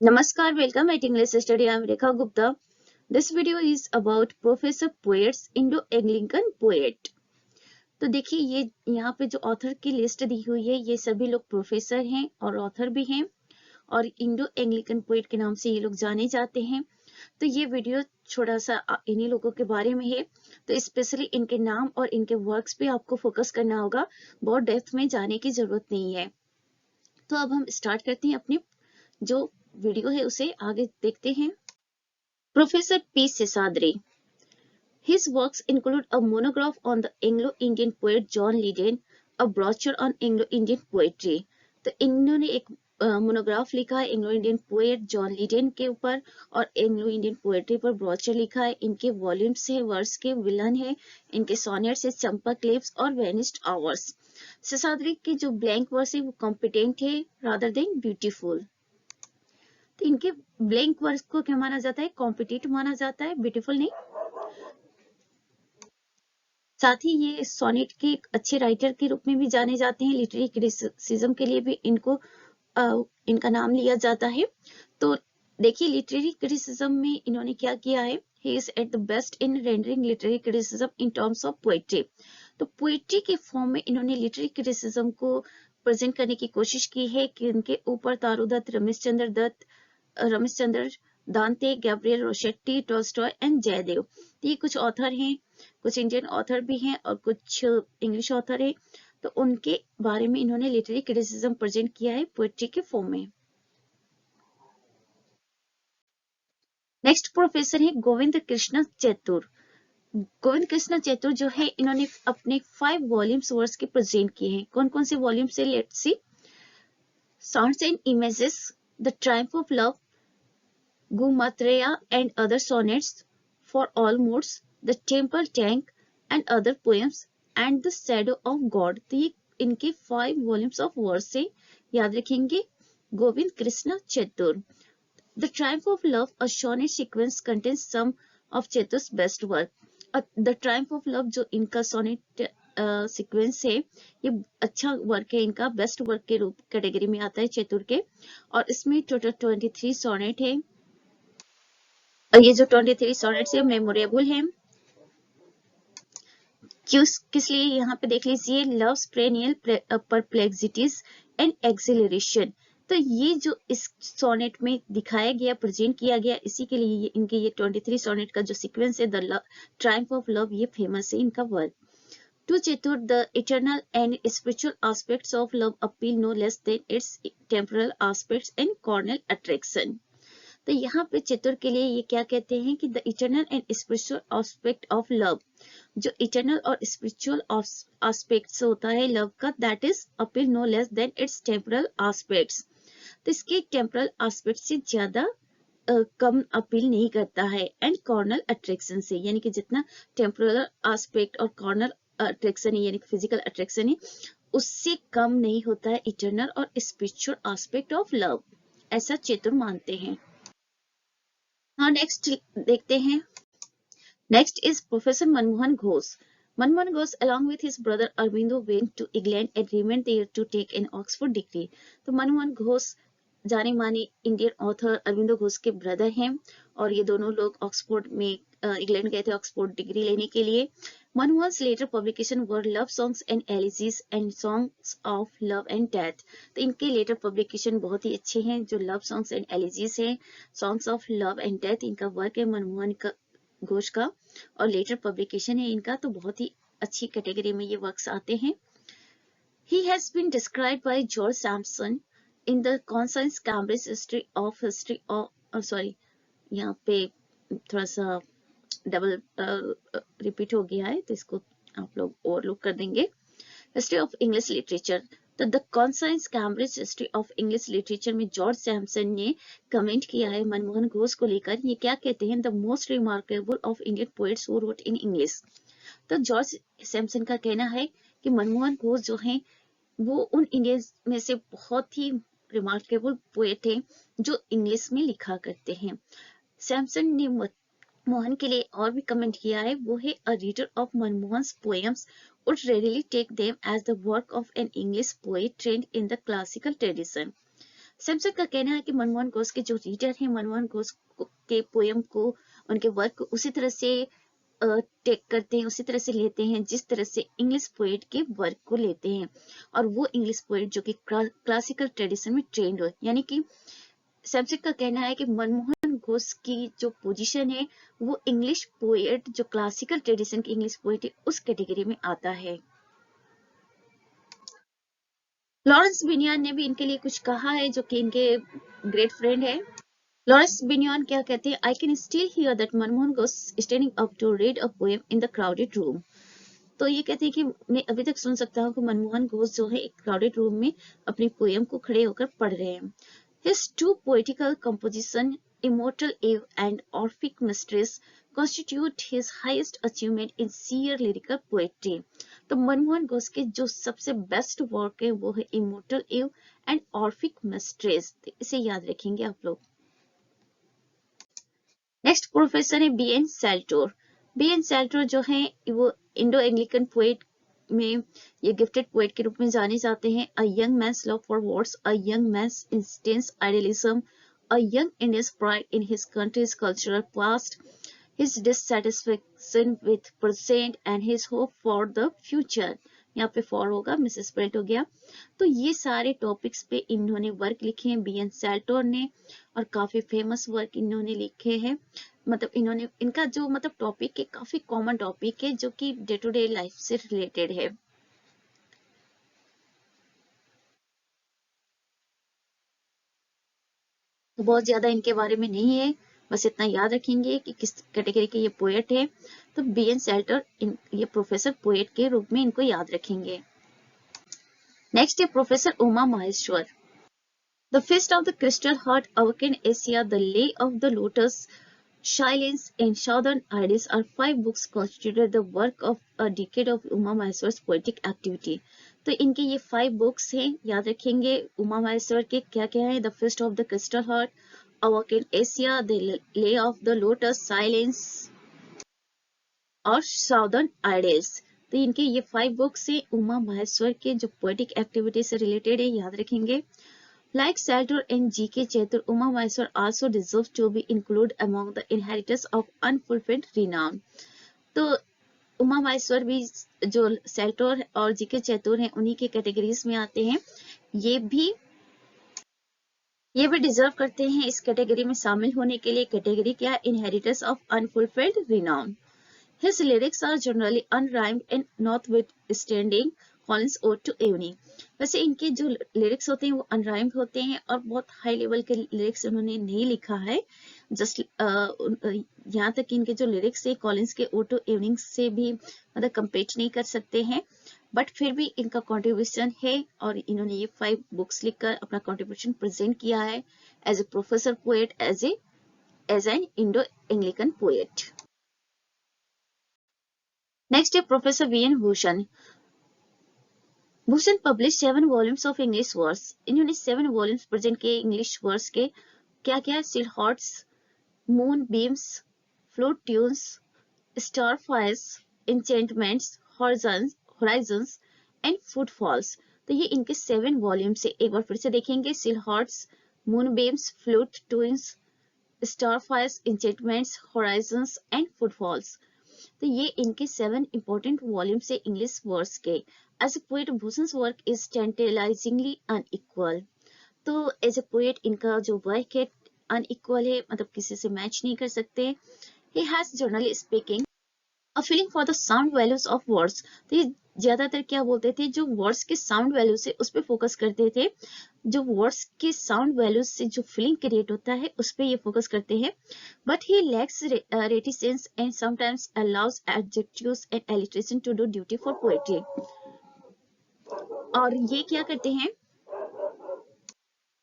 Namaskar, welcome at English Study. I am Rekha Gupta. This video is about Professor Poets, Indo-Anglican poet. तो देखिए ये यहाँ पे जो ऑथर की लिस्ट दी हुई है ये सभी लोग प्रोफेसर हैं और ऑथर भी हैं और इंडो एंग्लिकन पोएट के नाम से ये लोग जाने जाते हैं। तो ये वीडियो थोड़ा सा इन्हीं लोगों के बारे में है, तो स्पेशली इनके नाम और इनके वर्क्स पे आपको फोकस करना होगा, बहुत डेप्थ में जाने की जरूरत नहीं है। तो अब हम स्टार्ट करते हैं अपनी जो वीडियो है उसे आगे देखते हैं। Professor P Seshadri. His works include a monograph on the Anglo-Indian poet John Lydon, a brochure on Anglo-Indian poetry. तो इन्होंने एक मोनोग्राफ लिखा है एंग्लो इंडियन पोएट जॉन लीडन के ऊपर और एंग्लो इंडियन पोएट्री पर ब्रोचर लिखा है। इनके वॉल्यूम्स है, वर्स के विलन है, इनके सोनेट्स है चंपक लिप्स और वेनिस्ड आवर्स। सेसाद्री की जो ब्लैंक वर्स है वो कॉम्पिटेंट है रादर देन ब्यूटीफुल। तो इनके ब्लैंक वर्स को क्या माना जाता है? कॉम्पिटेंट माना जाता है, ब्यूटीफुल नहीं। साथ ही ये सोनेट के एक अच्छे राइटर के रूप में भी जाने जाते हैं। लिटरेरी क्रिटिसिज्म के लिए भी इनका नाम लिया जाता है। तो देखिए लिटरेरी क्रिटिसिज्म में इन्होंने क्या किया है। He is at the best in rendering literary criticism in terms of poetry. तो पोएट्री के फॉर्म में इन्होंने लिटरेरी क्रिटिसिज्म को प्रेजेंट करने की कोशिश की है कि इनके ऊपर तारुदत्त, रमेशचंद्र दांते, गैब्रियल रोशेट्टी, टॉल्स्टॉय एंड जयदेव, ये कुछ ऑथर हैं, कुछ इंडियन ऑथर भी हैं और कुछ इंग्लिश ऑथर हैं। तो उनके बारे में इन्होंने लिटरेरी क्रिटिसिज्म प्रेजेंट किया है पोएट्री के फॉर्म में। नेक्स्ट प्रोफेसर है गोविंद कृष्ण चैतुर। गोविंद कृष्ण चैतुर जो है इन्होंने अपने 5 वॉल्यूम्स वर्स के प्रेजेंट किए हैं। कौन कौन से वॉल्यूम्स है? Let's see. Sounds and images, the Triumph of love, Gumatreya and other sonnets for all moods, The Temple Tank and other poems, and The Shadow of God। तो ये इनके 5 वॉल्यूम्स ऑफ वर्स से याद रखेंगे। Govind Krishna चैतुर। The Triumph of Love, a sonnet sequence, contains some of Chetur's best work। The Triumph of Love जो इनका sonnet sequence है ये अच्छा वर्क है, इनका बेस्ट वर्क के रूप कैटेगरी में आता है चैतुर के। और इसमें टोटल 23 सोनेट है और ये जो 23 सोनेट्स है मेमोरेबल है। किस लिए? यहाँ पे देख लीजिए, लव्स पेरेनियल परप्लेक्सिटीज एंड एक्सिलरेशन। तो ये जो इस सोनेट में दिखाया गया, प्रेजेंट किया गया, इसी के लिए इनके ये 23 सोनेट का जो सीक्वेंस है द ट्रायम्फ ऑफ लव, ये फेमस है इनका work. To Chetur, the eternal and spiritual aspects of love appeal no less than its temporal aspects and carnal attraction। तो यहाँ पे चतुर के लिए ये क्या कहते हैं कि the eternal and spiritual aspect of love, जो इटर्नल और स्पिरिचुअल एस्पेक्ट्स होता है लव का, that is appeal no less than its temporal aspects. तो इसके टेम्परल एस्पेक्ट से ज्यादा कम अपील नहीं करता है। एंड कॉर्नल अट्रैक्शन से, यानी कि जितना टेम्परल एस्पेक्ट और कॉर्नल अट्रैक्शन है यानी कि फिजिकल अट्रैक्शन है उससे कम नहीं होता है इटर्नल और स्पिरिचुअल एस्पेक्ट ऑफ लव, ऐसा चेतुर मानते हैं। हाँ, नेक्स्ट देखते हैं। Next is professor Manmohan Ghosh. Manmohan Ghosh along with his brother Arvindo went to England and remained there to take an Oxford degree। तो मनमोहन घोष जाने माने इंडियन ऑथर अरविंदो घोष के ब्रदर हैं और ये दोनों लोग ऑक्सफोर्ड में इंग्लैंड गए थे ऑक्सफोर्ड डिग्री लेने के लिए। Manmohan's later publication were love songs and elegies and songs of love and death। तो इनके लेटर पब्लिकेशन बहुत ही अच्छे हैं, जो लव सॉन्ग्स एंड एलिजीज हैं, songs of love and death इनका वर्क है मनमोहन घोष का, और लेटर पब्लिकेशन है इनका, तो बहुत ही अच्छी कैटेगरी में ये वर्क्स आते हैं। He has been described by George Sampson in the Conscience Cambridge History of sorry, यहाँ पे थोड़ा सा डबल रिपीट हो गया है तो इसको आप लोग ओवरलुक कर देंगे। हिस्ट्री ऑफ इंग्लिश लिटरेचर, तो the conscience Cambridge history of English literature में जॉर्ज सैमसन ने कमेंट किया है मनमोहन घोष को लेकर। ये क्या कहते हैं? The most remarkable of Indian poets who wrote in English. तो जॉर्ज सैमसन का कहना है कि मनमोहन घोष जो हैं वो उन इंडियंस में से बहुत ही रिमार्केबल पोएट हैं जो इंग्लिश में लिखा करते हैं। सैमसन ने मोहन के लिए और भी कमेंट किया है, वो है a reader of Manmohan's poems would readily take them as the work of an English poet trained in the classical tradition। Samsung का कहना है कि मनमोहन घोष के जो रीडर हैं मनमोहन घोष के पोयम को, उनके वर्क को उसी तरह से टेक करते हैं, उसी तरह से लेते हैं जिस तरह से इंग्लिश पोएट के वर्क को लेते हैं, और वो इंग्लिश पोएट जो कि क्लासिकल ट्रेडिशन में ट्रेंड हो। यानी कि सैमसंग का कहना है कि मनमोहन घोष की जो पोजीशन है वो इंग्लिश पोएट, जो क्लासिकल ट्रेडिशन की इंग्लिश पोएट है, उस कैटेगरी में आता है। लॉरेंस बिनियान ने भी इनके लिए कुछ कहा है, जो कि इनके ग्रेट फ्रेंड है। लॉरेंस बिनियान क्या कहते हैं, I can still hear that Manmohan Ghosh standing up to read a poem in the crowded room. तो ये कहते हैं कि मैं अभी तक सुन सकता हूँ कि मनमोहन घोष जो है एक क्राउडेड रूम में अपनी पोएम को खड़े होकर पढ़ रहे हैं। His two poetical compositions, Immortal Eve and Orphic Mistress, constitute his highest achievement in sheer lyrical poetry. तो मनमोहन घोष के जो सबसे बेस्ट वर्क है वो है Immortal Eve and Orphic Mistress। तो इसे याद रखेंगे आप लोग। नेक्स्ट प्रोफेसर है B.N. सेल्टोर। B.N. सेल्टोर जो है वो इंडो एंग्लिकन पोएट में ये गिफ्टेड पोएट के रूप में जाने जाते हैं। A young man's love for words, a young man's intense idealism, a young Indian's pride in his country's cultural past, his dissatisfaction with present and his hope for the future. यहाँ पे for होगा, misspelled हो गया। तो ये सारे topics पे इन्होंने वर्क लिखे हैं B.N. सेल्टोर ने, और काफी फेमस वर्क इन्होंने लिखे हैं। मतलब इन्होंने इनका जो मतलब टॉपिक है काफी कॉमन टॉपिक है जो कि डे टू डे लाइफ से रिलेटेड है। तो बहुत ज्यादा इनके बारे में नहीं है, बस इतना याद रखेंगे कि किस कैटेगरी के ये पोएट है। तो B.N. सेल्टर ये प्रोफेसर पोएट के रूप में इनको याद रखेंगे। नेक्स्ट है professor Uma Maheshwar. The feast of the crystal heart, awakened Asia, the lay of the lotus, Silence and Southern Idyls are 5 books constituted the work of a decade of Uma Maheshwar's poetic activity. तो इनके ये 5 books हैं, याद रखेंगे उमा महेश्वर के क्या क्या है। The feast of the crystal heart, awaken Asia, the lay of the lotus, silence और साउदर्न आइडल्स। तो इनके ये 5 बुक्स हैं उमा महेश्वर के जो पोएटिक एक्टिविटी से रिलेटेड है, याद रखेंगे। Like Salter and G.K. Chetur, Uma Maheshwar also deserves to be included among the inheritors of unfulfilled renown. तो उमा महेश्वर भी जो सेल्टोर और जी के चैतुर हैं उन्हीं के कैटेगरीज में आते हैं। ये भी डिजर्व करते हैं इस कैटेगरी में शामिल होने के लिए। कैटेगरी क्या है, inheritors of unfulfilled renown. His lyrics are generally unrhymed and notwithstanding Collins' Ode to Evening. वैसे इनके जो लिरिक्स होते हैं वो अनराइम्ड होते हैं और बहुत हाई लेवल के लिरिक्स उन्होंने नहीं लिखा है। जस्ट यहाँ तक कि इनके जो लिरिक्स है कॉलिंस के ओड टू इवनिंग से भी मतलब कंपेट नहीं कर सकते हैं, बट फिर भी इनका कंट्रीब्यूशन है और इन्होंने ये 5 बुक्स लिखकर अपना कंट्रीब्यूशन प्रेजेंट किया है as a professor poet, as an Indo Anglican poet. Next है professor V.N. Bhushan. Bhushan publish 7 volumes of English verse. इन्होंने 7 वॉल्यूम्स प्रेजेंट किए इंग्लिश वर्स के। क्या क्या, Silhouettes, Moonbeams, Flute Tunes, Star Fires, Enchantments, Horizons and Footfalls. तो ये इनके 7 volume से एक बार फिर से देखेंगे। Silhouettes, Moonbeams, Flute Tunes, Star Fires, Enchantments, Horizons and Footfalls. तो ये इनके 7 इंपॉर्टेंट वॉल्यूम से इंग्लिश वर्स के। As a poet Bhushan's work is tantalisingly unequal. तो एज ए पोएट इनका जो वर्क है अनइक्वल है, मतलब किसी से मैच नहीं कर सकते। He has generally speaking a feeling for the sound values of words. तो ये ज्यादातर क्या बोलते थे, जो वर्ड्स के साउंड वैल्यू से उस पर फोकस करते थे। जो वर्ड्स के साउंड वैल्यूज से जो फीलिंग क्रिएट होता है उस पर ये फोकस करते हैं। But he lacks reticence and sometimes allows adjectives and alliteration to do duty for poetry. और ये क्या करते हैं,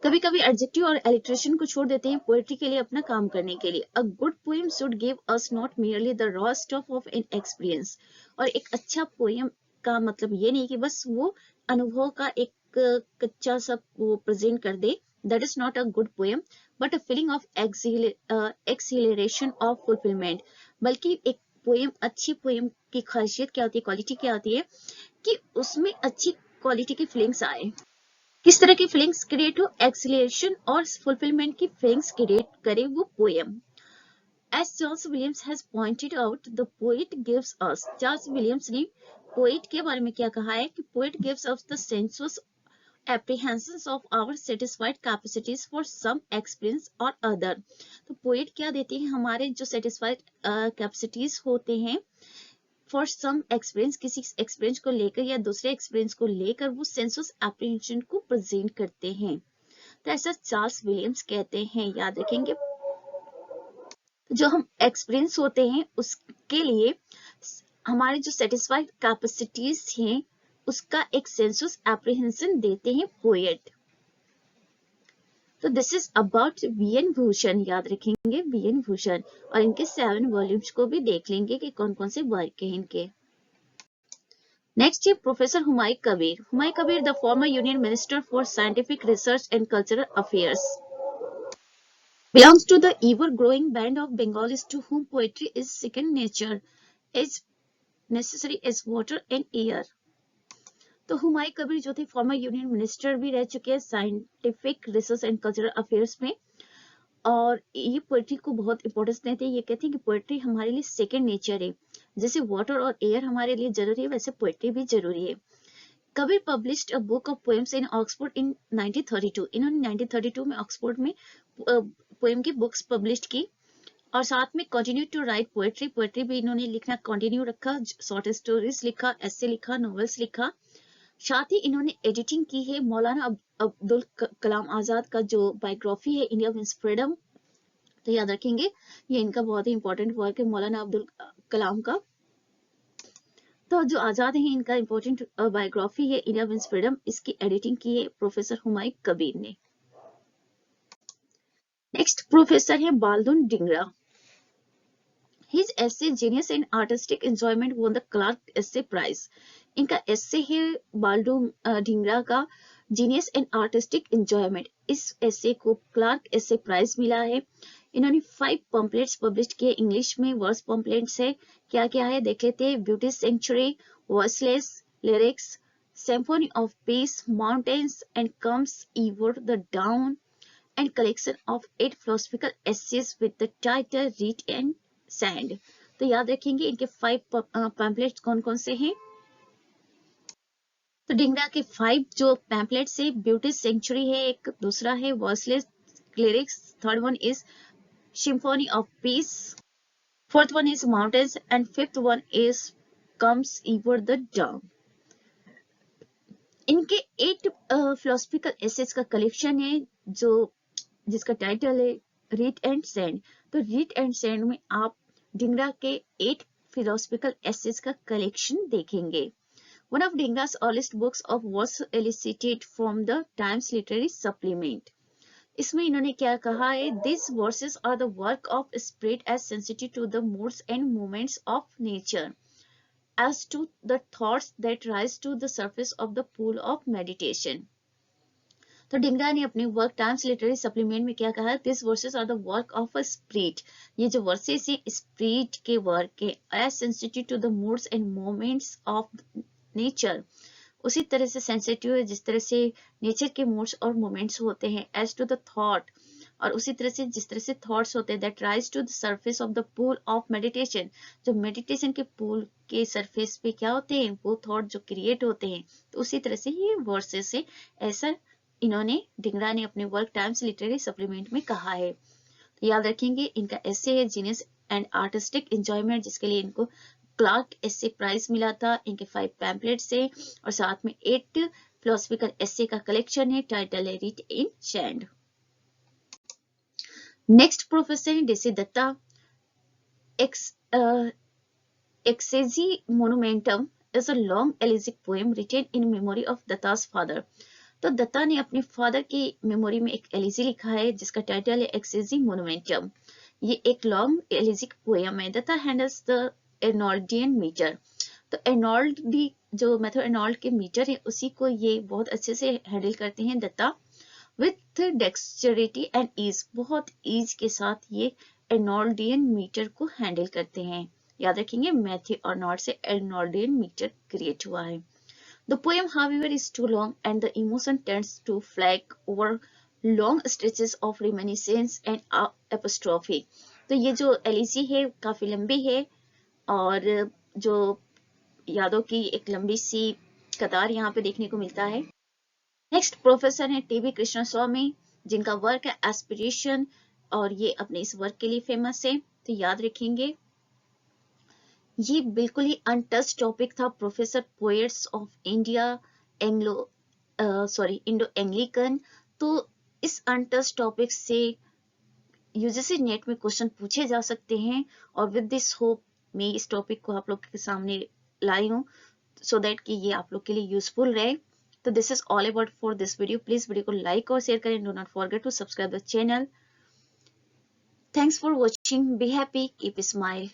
कभी कभी एडजेक्टिव और एलिट्रेशन को छोड़ देते हैं पोएट्री के लिए अपना काम करने के लिए। अ good poem should give us not merely the raw stuff of an experience. और एक अच्छा पोएम का मतलब ये नहीं कि बस वो अनुभव का एक कच्चा सा वो प्रेजेंट कर दे, that is not a good poem, but a feeling of acceleration of fulfilment. बल्कि एक पोएम, अच्छी पोएम की खासियत क्या होती है, क्वालिटी क्या होती है, कि उसमें अच्छी क्वालिटी की फीलिंग्स आए। किस तरह की फीलिंग्स क्रिएट हो, एक्सीलरेशन और फुलफिलमेंट की फीलिंग्स क्रिएट करे वो poem. As Charles Williams has pointed out, the poet gives us, Charles Williams ने poet के बारे में क्या कहा है कि poet gives us the sensuous apprehensions of our satisfied capacities for some experience or other। तो poet क्या देते हैं, हमारे जो satisfied capacities होते हैं for some experience, किसी experience को लेकर या दूसरे experience को लेकर वो sensuous apprehension को present करते हैं। तो ऐसा चार्ल्स विलियम्स कहते हैं, याद रखेंगे। जो हम एक्सपीरियंस होते हैं उसके लिए हमारे जो सेटिस्फाइड कैपेसिटीज हैं उसका एक सेंसस एप्रीहेंशन देते हैं पोएट। तो this is about VN. Bhushan, याद रखेंगे वी.एन. भूषण, और इनके 7 वॉल्यूम्स को भी देख लेंगे कि कौन कौन से वर्क हैं इनके। नेक्स्ट है professor Humayun Kabir. Humayun Kabir the former union minister for scientific research and cultural affairs, belongs to the ever-growing band of Bengalis to whom poetry is second nature, as necessary as water and air। तो हुमायूं कबीर जो थे former union minister भी रह चुके हैं scientific research and cultural affairs में, और ये पोएट्री को बहुत इंपॉर्टेंस देते हैं। ये कहते हैं कि पोएट्री हमारे लिए सेकंड नेचर है, जैसे वाटर और एयर हमारे लिए जरूरी है वैसे पोएट्री भी जरूरी है। Kabir published a book of poems in Oxford in 1932। इन्होंने 1932 में ऑक्सफोर्ड में पोएम की बुक्स पब्लिश की, और साथ में continue to write poetry, poetry भी इन्होंने लिखना कंटिन्यू रखा, शॉर्ट स्टोरीज लिखा, एसे लिखा, नॉवेल्स लिखा। साथ ही इन्होंने एडिटिंग की है मौलाना अब्दुल कलाम आजाद का जो बायोग्राफी है इंडिया मीन्स फ्रीडम। तो याद रखेंगे ये इनका बहुत ही इंपॉर्टेंट वर्क है मौलाना अब्दुल कलाम का। तो जो आजाद है इनका इंपॉर्टेंट बायोग्राफी है इंडिया मीन्स फ्रीडम, इसकी एडिटिंग की है प्रोफेसर हुमायूं कबीर ने। नेक्स्ट प्रोफेसर है बालदुन Dhingra. His essay Genius and Artistic Enjoyment won the Clark Essay Prize। इनका एसे है बालडून ढिंगरा का जीनियस एंड आर्टिस्टिक एंजॉयमेंट, इस एसे को क्लार्क एसे प्राइज मिला है। इन्होंने 5 पम्पलेट्स पब्लिश किए इंग्लिश में, वर्स पम्पलेट्स है, क्या क्या है देख लेते हैं। Beauty century, voiceless, lyrics, symphony of peace, mountains and comes ever the down, and collection of 8 philosophical essays with the title Reed and Sand। तो याद रखेंगे इनके 5 पैम्पलेट्स कौन कौन से हैं। तो डिंगरा के 5 जो पैम्पलेट्स है, ब्यूटी सेंचुरी है एक, दूसरा है voiceless lyrics, third one is symphony of piece, fourth one is mountains and fifth one is comes ever the down. इनके 8 फिलोसफिकल एसेस का कलेक्शन है जो जिसका टाइटल है रीड एंड सैंड। तो रीड एंड सैंड में आप डिंगरा के 8 फिलोसफिकल एसेस का कलेक्शन देखेंगे। One of Dingra's earliest books of was elicited from the Times Literary Supplement। इसमें इन्होंने क्या कहा है, These verses are the work of a spirit as sensitive to the moods and movements of nature as to the thoughts that rise to the surface of the pool of meditation। तो डिंगरा ने अपने work times literary supplement में क्या कहा, these verses are the work of a spirit, ये जो verses है spirit के वर्क है, as sensitive to the moods and moments of nature, उसी तरह से सेंसिटिव है जिस तरह से नेचर के मूड्स और मोमेंट्स होते हैं, एज टू द थॉट, और उसी तरह से जिस तरह से थॉट्स होते हैं, that rise to the surface of the pool of meditation, जो मेडिटेशन के पूल के सरफेस पे क्या होते हैं वो थॉट जो क्रिएट होते हैं, तो उसी तरह से ये वर्सेस है, ऐसा इन्होंने डिंगरा ने अपने वर्क टाइम्स लिटरेरी सप्लीमेंट में कहा है। तो याद रखेंगे इनका एसे है जीनियस एंड आर्टिस्टिक एंजॉयमेंट, जिसके लिए इनको क्लार्क एसे प्राइज मिला था। इनके 5 पैम्पलेट्स है और साथ में 8 फिलोसफिकल एसे का कलेक्शन है, टाइटल है Reed in Sand. Next professor है डेसी दत्ता। एक्सेजी मोनुमेंटम is a long elegiac poem written in memory of Datta's father। तो दत्ता ने अपने फादर की मेमोरी में एक एलिजी लिखा है जिसका टाइटल है एक्सेजी मोनुमेंटम। ये एक लॉन्ग एलिजिक पोएम है। Datta handles the Arnoldian metre. तो एर्नोल्डी जो मेथड एर्नोल्ड के मीटर है उसी को ये बहुत अच्छे से हैंडल करते हैं दत्ता, विथ डेक्सचरिटी एंड ईज, बहुत ईज के साथ ये एर्नोल्डियन मीटर को हैंडल करते हैं। याद रखेंगे मैथ्यू अर्नोल्ड से एर्नोल्डियन मीटर क्रिएट हुआ है। The poem, however, is too long and the emotion tends to flag over long stretches of reminiscence and apostrophe. तो ये जो एलिजी है काफी लंबी है और जो यादों की एक लंबी सी कतार यहाँ पे देखने को मिलता है। नेक्स्ट प्रोफेसर है टीबी कृष्ण स्वामी, जिनका वर्क है एस्पिरेशन और ये अपने इस वर्क के लिए फेमस है, तो याद रखेंगे। ये बिल्कुल ही अनटच टॉपिक था, professor poets of India Anglo Indo Anglican. तो इस अनटच टॉपिक से यूजीसी नेट में क्वेश्चन पूछे जा सकते हैं और विद दिस होप मैं इस टॉपिक को आप लोग के सामने लाई हूँ सो दैट कि ये आप लोग के लिए यूजफुल रहे। तो this is all about for this video. Please video को लाइक और शेयर करें। Do not forget to subscribe the channel. Thanks for watching. Be happy, keep smile.